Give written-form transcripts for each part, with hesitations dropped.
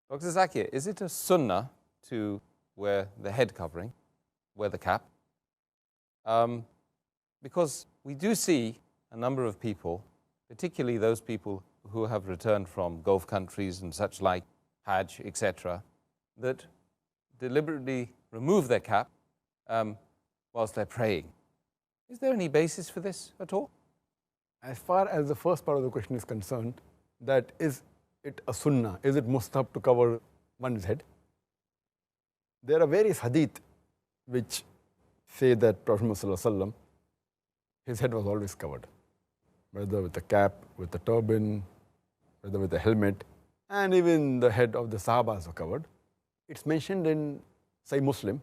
Dr. Zakir, is it a sunnah to wear the head covering, wear the cap? Because we do see a number of people, particularly those people who have returned from Gulf countries and such like, Hajj, etc., that deliberately remove their cap whilst they're praying. Is there any basis for this at all? As far as the first part of the question is concerned, that is it a sunnah? Is it mustahab to cover one's head? There are various hadith which say that Prophet Muhammad, his head was always covered, whether with a cap, with a turban, whether with a helmet, and even the head of the Sahabas were covered. It's mentioned in Sahih Muslim,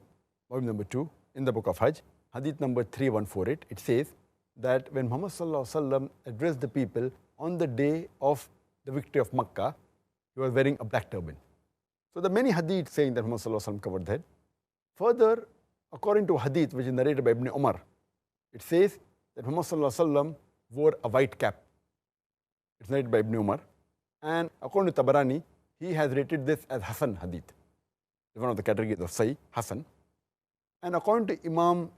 volume number 2, in the book of Hajj, hadith number 3148. It says that when Muhammad addressed the people on the day of the victory of Makkah, he was wearing a black turban. So there are many hadith saying that Muhammad covered the head. Further, according to hadith which is narrated by Ibn Umar, it says that Muhammad wore a white cap. It's narrated by Ibn Umar. And according to Tabarani, he has rated this as Hasan hadith. It's one of the categories of Sahih, Hasan. And according to Imam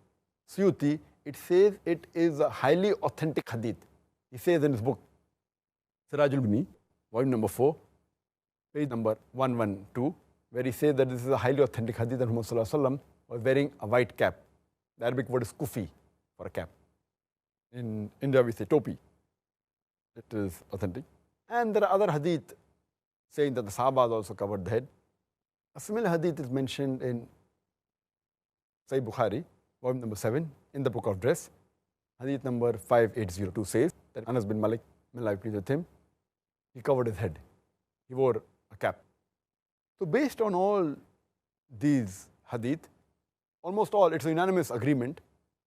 Suyuti, it says it is a highly authentic hadith. He says in his book, Sirajul Bini, volume number 4, page number 112, where he says that this is a highly authentic hadith that Muhammad was wearing a white cap. The Arabic word is kufi for a cap. In India we say topi. It is authentic. And there are other hadith saying that the Sahabas also covered the head. A similar hadith is mentioned in Sahih Bukhari, volume number 7, in the book of dress. Hadith number 5802 says that Anas bin Malik, may Allah be pleased with him, he covered his head. He wore a cap. So based on all these hadith, almost all, it's a unanimous agreement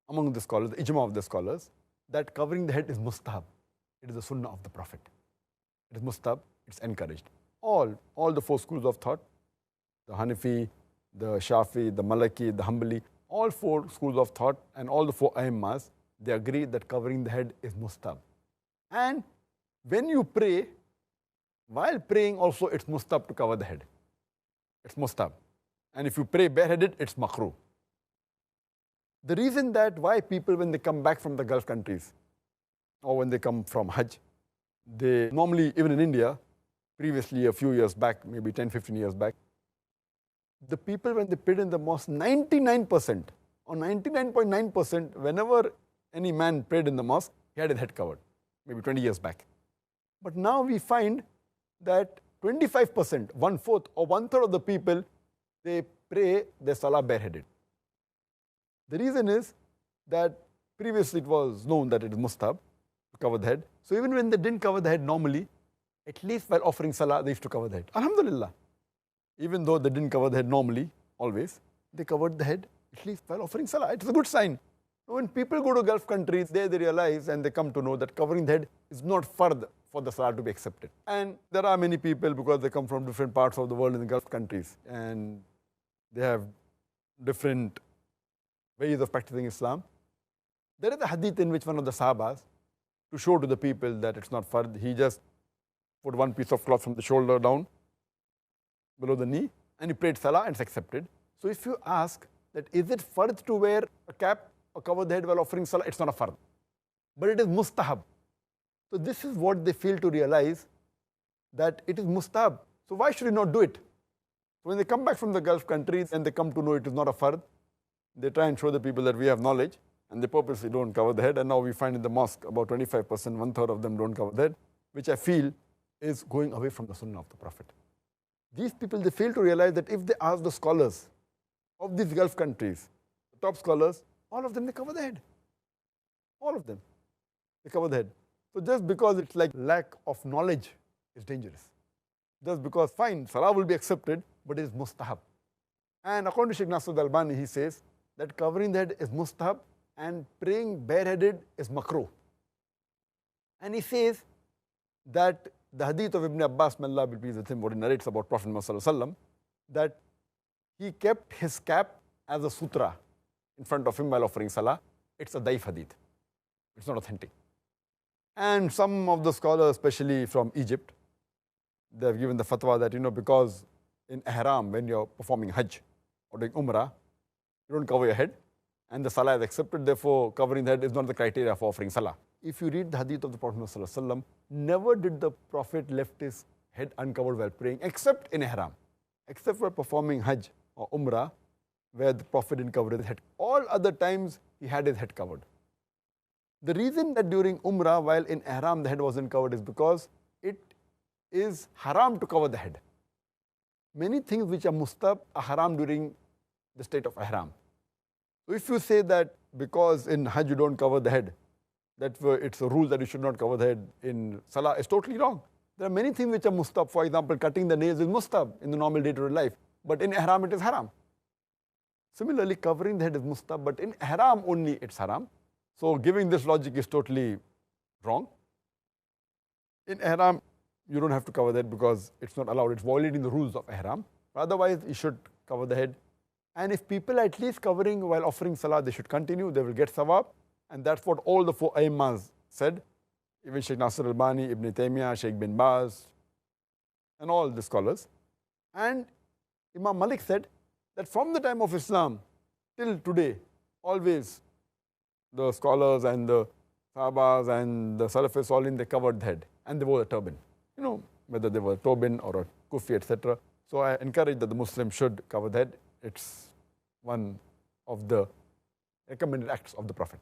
among the scholars, the ijma of the scholars, that covering the head is mustahab. It is the sunnah of the Prophet. It is mustahab, it's encouraged. All the 4 schools of thought, the Hanafi, the Shafi, the Maliki, the Hanbali, all 4 schools of thought and all the 4 Aimmas, they agree that covering the head is mustahab. And when you pray, while praying also it's mustahab to cover the head. It's mustahab. And if you pray bareheaded, it's makruh. The reason that why people, when they come back from the Gulf countries or when they come from Hajj, they normally, even in India, previously a few years back, maybe 10, 15 years back, the people when they prayed in the mosque, 99% or 99.9%, whenever any man prayed in the mosque, he had his head covered, maybe 20 years back. But now we find that 25%, 1/4 or 1/3 of the people, they pray their salah bareheaded. The reason is that previously it was known that it is mustahab to cover the head. So even when they didn't cover the head normally, at least while offering salah, they used to cover the head. Alhamdulillah. Even though they didn't cover the head normally, always, they covered the head at least while offering salah. It's a good sign. When people go to Gulf countries, they realize and they come to know that covering the head is not fard for the salah to be accepted. And there are many people, because they come from different parts of the world in the Gulf countries, and they have different ways of practicing Islam. There is a hadith in which one of the Sahabas, to show to the people that it's not fard, he just put one piece of cloth from the shoulder down, below the knee, and he prayed salah and it's accepted. So if you ask that is it fard to wear a cap or cover the head while offering salah, it's not a fard. But it is mustahab. So this is what they fail to realize, that it is mustahab. So why should you not do it? So when they come back from the Gulf countries and they come to know it is not a fard, they try and show the people that we have knowledge, and they purposely don't cover the head. And now we find in the mosque about 25%, 1/3 of them don't cover the head, which I feel is going away from the sunnah of the Prophet. These people, they fail to realize that if they ask the scholars of these Gulf countries, the top scholars, all of them, they cover the head. All of them, they cover the head. So just because it's like lack of knowledge is dangerous. Just because, fine, salah will be accepted, but it is mustahab. And according to Sheikh Nasr al-Albani, he says that covering the head is mustahab and praying bareheaded is makruh. And he says that the hadith of Ibn Abbas, may Allah be pleased with him, what he narrates about Prophet Muhammad, that he kept his cap as a sutra in front of him while offering salah. It's a daif hadith. It's not authentic. And some of the scholars, especially from Egypt, they have given the fatwa that, because in ihram, when you're performing Hajj or doing Umrah, you don't cover your head, and the Salah is accepted, therefore covering the head is not the criteria for offering Salah. If you read the hadith of the Prophet ﷺ, never did the Prophet left his head uncovered while praying, except in ihram, except for performing Hajj or Umrah, where the Prophet didn't cover his head. All other times, he had his head covered. The reason that during Umrah, while in ihram, the head wasn't covered is because it is haram to cover the head. Many things which are mustab are haram during the state of ihram. So if you say that because in Hajj you don't cover the head, that it's a rule that you should not cover the head in Salah, it's totally wrong. There are many things which are mustab. For example, cutting the nails is mustab in the normal day-to-day life, but in ihram it is haram. Similarly, covering the head is mustab, but in ihram only it's haram. So giving this logic is totally wrong. In ihram, you don't have to cover the head because it's not allowed. It's violating the rules of ihram. Otherwise, you should cover the head. And if people are at least covering while offering salah, they should continue. They will get sawab. And that's what all the four Aimmas said. Even Shaykh Nasir Albani, Ibn Taymiyyah, Shaykh bin Baz, and all the scholars. And Imam Malik said that from the time of Islam till today, always the scholars and the Sahabas and the Salafis Salin, they covered the head and they wore a turban. You know, whether they were a turban or a kufi, etc. So I encourage that the Muslim should cover the head. It's one of the recommended acts of the Prophet.